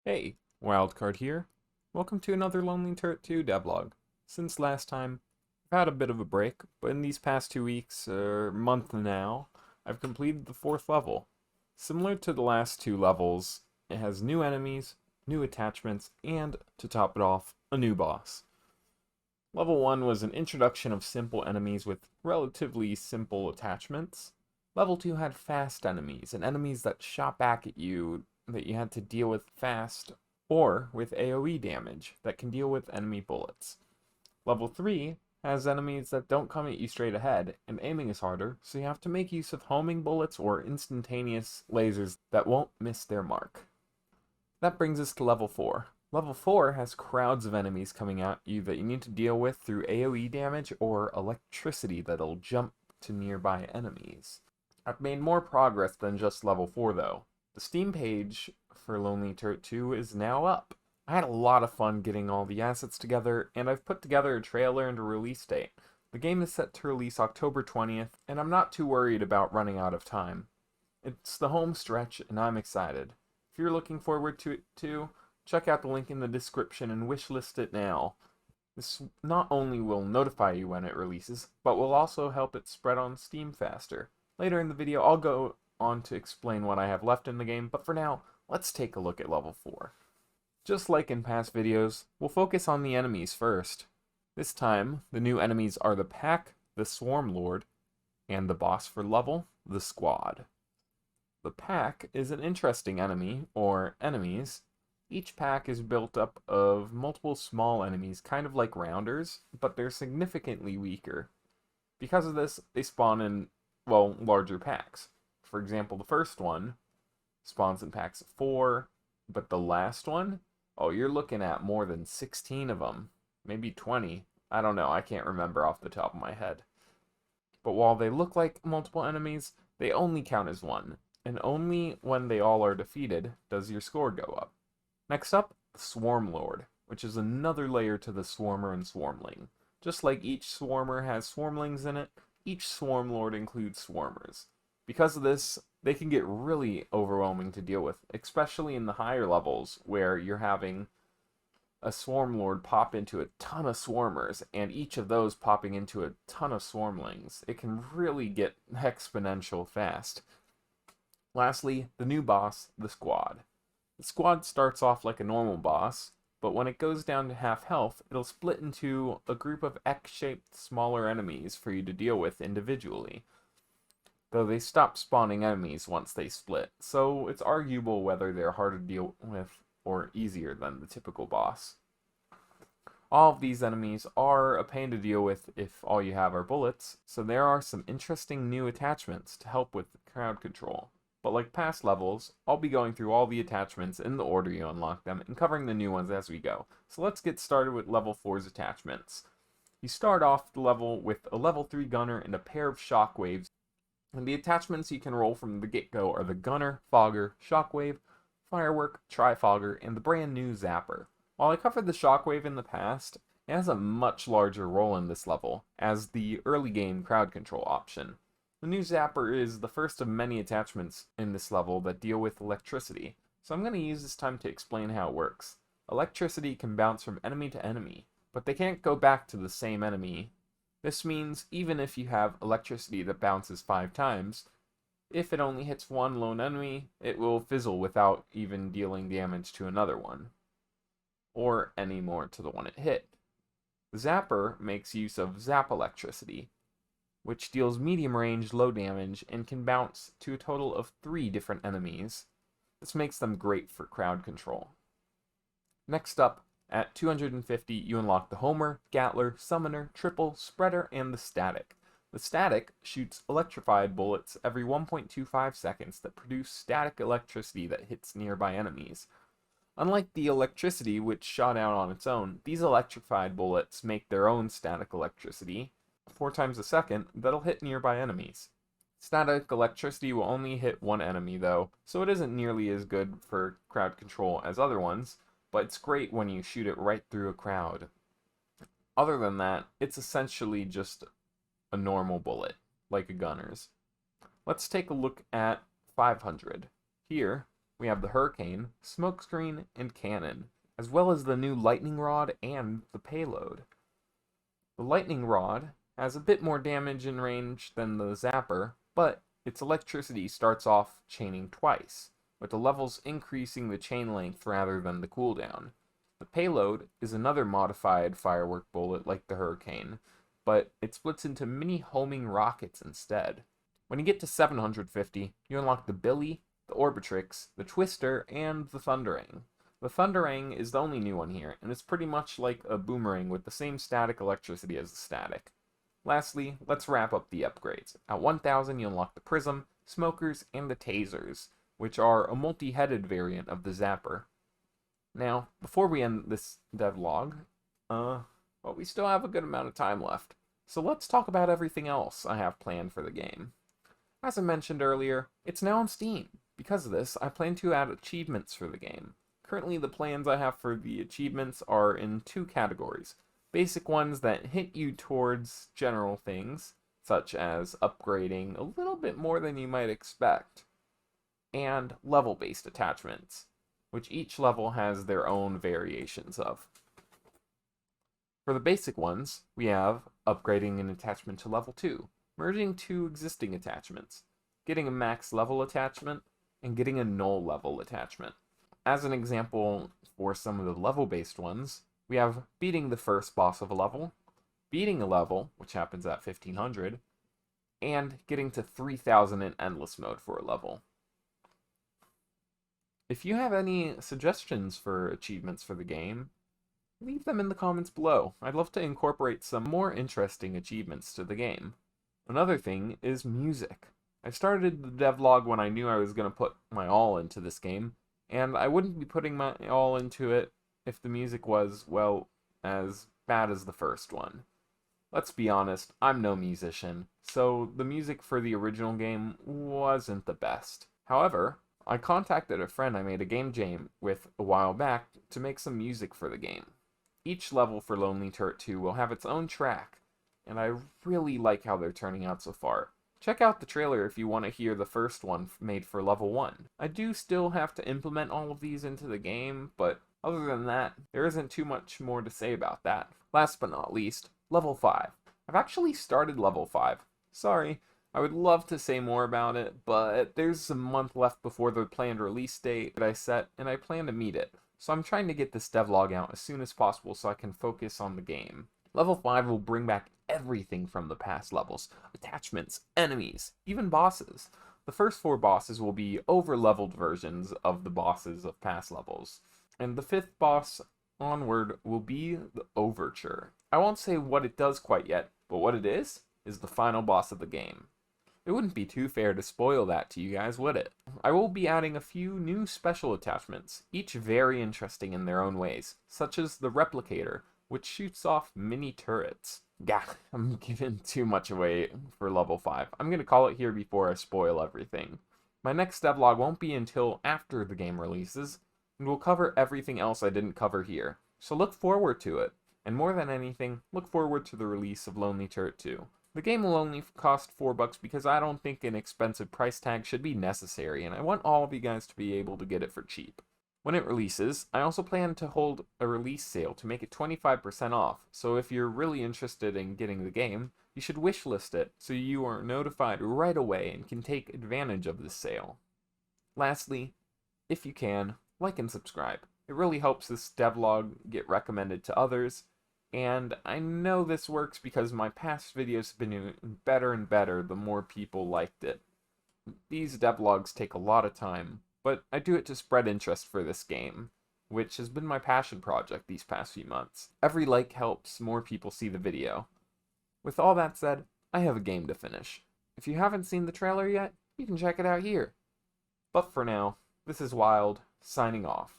Hey, Wildcard here. Welcome to another Lonely Turret 2 devlog. Since last time, I've had a bit of a break, but in these past 2 weeks, or month now, I've completed the 4th level. Similar to the last 2 levels, it has new enemies, new attachments, and, to top it off, a new boss. Level 1 was an introduction of simple enemies with relatively simple attachments. Level 2 had fast enemies, and enemies that shot back at you that you had to deal with fast, or with AoE damage that can deal with enemy bullets. Level 3 has enemies that don't come at you straight ahead, and aiming is harder, so you have to make use of homing bullets or instantaneous lasers that won't miss their mark. That brings us to Level 4. Level 4 has crowds of enemies coming at you that you need to deal with through AoE damage or electricity that'll jump to nearby enemies. I've made more progress than just Level 4 though. The Steam page for Lonely Turret 2 is now up. I had a lot of fun getting all the assets together, and I've put together a trailer and a release date. The game is set to release October 20th, and I'm not too worried about running out of time. It's the home stretch, and I'm excited. If you're looking forward to it too, check out the link in the description and wishlist it now. This not only will notify you when it releases, but will also help it spread on Steam faster. Later in the video, I'll go on to explain what I have left in the game, but for now, let's take a look at Level 4. Just like in past videos, we'll focus on the enemies first. This time, the new enemies are the Pack, the Swarmlord, and the boss for level, the Squad. The Pack is an interesting enemy, or enemies. Each pack is built up of multiple small enemies, kind of like rounders, but they're significantly weaker. Because of this, they spawn in, well, larger packs. For example, the first one spawns in packs of 4, but the last one, oh, you're looking at more than 16 of them. Maybe 20. I don't know, I can't remember off the top of my head. But while they look like multiple enemies, they only count as one, and only when they all are defeated does your score go up. Next up, the Swarmlord, which is another layer to the Swarmer and Swarmling. Just like each Swarmer has Swarmlings in it, each Swarmlord includes Swarmers. Because of this, they can get really overwhelming to deal with, especially in the higher levels where you're having a Swarmlord pop into a ton of Swarmers, and each of those popping into a ton of Swarmlings. It can really get exponential fast. Lastly, the new boss, the Squad. The Squad starts off like a normal boss, but when it goes down to half health, it'll split into a group of X-shaped smaller enemies for you to deal with individually. Though they stop spawning enemies once they split, so it's arguable whether they're harder to deal with or easier than the typical boss. All of these enemies are a pain to deal with if all you have are bullets, so there are some interesting new attachments to help with crowd control. But like past levels, I'll be going through all the attachments in the order you unlock them and covering the new ones as we go. So let's get started with Level 4's attachments. You start off the level with a Level 3 gunner and a pair of shockwaves. And the attachments you can roll from the get-go are the Gunner, Fogger, Shockwave, Firework, Trifogger, and the brand new Zapper. While I covered the Shockwave in the past, it has a much larger role in this level, as the early game crowd control option. The new Zapper is the first of many attachments in this level that deal with electricity, so I'm going to use this time to explain how it works. Electricity can bounce from enemy to enemy, but they can't go back to the same enemy. This means even if you have electricity that bounces 5 times, if it only hits one lone enemy, it will fizzle without even dealing damage to another one, or any more to the one it hit. The Zapper makes use of zap electricity, which deals medium range, low damage, and can bounce to a total of 3 different enemies. This makes them great for crowd control. Next up, at 250, you unlock the Homer, Gatler, Summoner, Triple, Spreader, and the Static. The Static shoots electrified bullets every 1.25 seconds that produce static electricity that hits nearby enemies. Unlike the electricity, which shot out on its own, these electrified bullets make their own static electricity, 4 times a second, that'll hit nearby enemies. Static electricity will only hit one enemy though, so it isn't nearly as good for crowd control as other ones, but it's great when you shoot it right through a crowd. Other than that, it's essentially just a normal bullet, like a gunner's. Let's take a look at 500. Here, We have the Hurricane, Smokescreen, and Cannon, as well as the new Lightning Rod and the Payload. The Lightning Rod has a bit more damage and range than the Zapper, but its electricity starts off chaining twice, with the levels increasing the chain length rather than the cooldown. The Payload is another modified firework bullet like the Hurricane, but it splits into mini homing rockets instead. When you get to 750, you unlock the Billy, the Orbitrix, the Twister, and the Thunderang. The Thunderang is the only new one here, and it's pretty much like a boomerang with the same static electricity as the static. Lastly, let's wrap up the upgrades. At 1000, you unlock the Prism, Smokers, and the Tasers, which are a multi-headed variant of the Zapper. Now, before we end this devlog, well, we still have a good amount of time left, so let's talk about everything else I have planned for the game. As I mentioned earlier, it's now on Steam. Because of this, I plan to add achievements for the game. Currently, the plans I have for the achievements are in two categories. Basic ones that hit you towards general things, such as upgrading a little bit more than you might expect, and level-based attachments, which each level has their own variations of. For the basic ones, we have upgrading an attachment to level 2, merging two existing attachments, getting a max level attachment, and getting a null level attachment. As an example for some of the level-based ones, we have beating the first boss of a level, beating a level, which happens at 1500, and getting to 3000 in endless mode for a level. If you have any suggestions for achievements for the game, leave them in the comments below. I'd love to incorporate some more interesting achievements to the game. Another thing is music. I started the devlog when I knew I was going to put my all into this game, and I wouldn't be putting my all into it if the music was, well, as bad as the first one. Let's be honest, I'm no musician, so the music for the original game wasn't the best. However, I contacted a friend I made a game jam with a while back to make some music for the game. Each level for Lonely Turret 2 will have its own track, and I really like how they're turning out so far. Check out the trailer if you want to hear the first one made for level 1. I do still have to implement all of these into the game, but other than that, there isn't too much more to say about that. Last but not least, level 5. I've actually started level 5. Sorry, I would love to say more about it, but there's a month left before the planned release date that I set, and I plan to meet it. So I'm trying to get this devlog out as soon as possible so I can focus on the game. Level 5 will bring back everything from the past levels. Attachments, enemies, even bosses. The first 4 bosses will be over-leveled versions of the bosses of past levels. And the 5th boss onward will be the Overture. I won't say what it does quite yet, but what it is the final boss of the game. It wouldn't be too fair to spoil that to you guys, would it? I will be adding a few new special attachments, each very interesting in their own ways, such as the Replicator, which shoots off mini turrets. Gah, I'm giving too much away for level 5. I'm going to call it here before I spoil everything. My next devlog won't be until after the game releases, and we'll cover everything else I didn't cover here. So look forward to it. And more than anything, look forward to the release of Lonely Turret 2. The game will only cost $4 because I don't think an expensive price tag should be necessary, and I want all of you guys to be able to get it for cheap. When it releases, I also plan to hold a release sale to make it 25% off, so if you're really interested in getting the game, you should wishlist it so you are notified right away and can take advantage of this sale. Lastly, if you can, like and subscribe. It really helps this devlog get recommended to others, and I know this works because my past videos have been doing better and better the more people liked it. These devlogs take a lot of time, but I do it to spread interest for this game, which has been my passion project these past few months. Every like helps more people see the video. With all that said, I have a game to finish. If you haven't seen the trailer yet, you can check it out here. But for now, this is Wild, signing off.